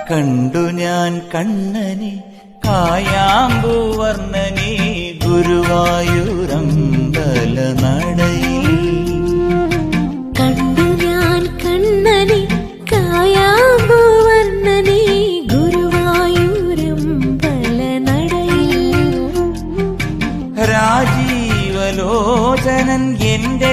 കണ്ടു ഞാൻ കണ്ണനെ കായാമ്പൂവർണ്ണനെ ഗുരുവായൂരമ്പല നടയിൽ. കണ്ടു ഞാൻ കണ്ണനെ കായാമ്പൂവർണ്ണനെ ഗുരുവായൂരമ്പല നടയിൽ. രാജീവലോചനൻ എന്റെ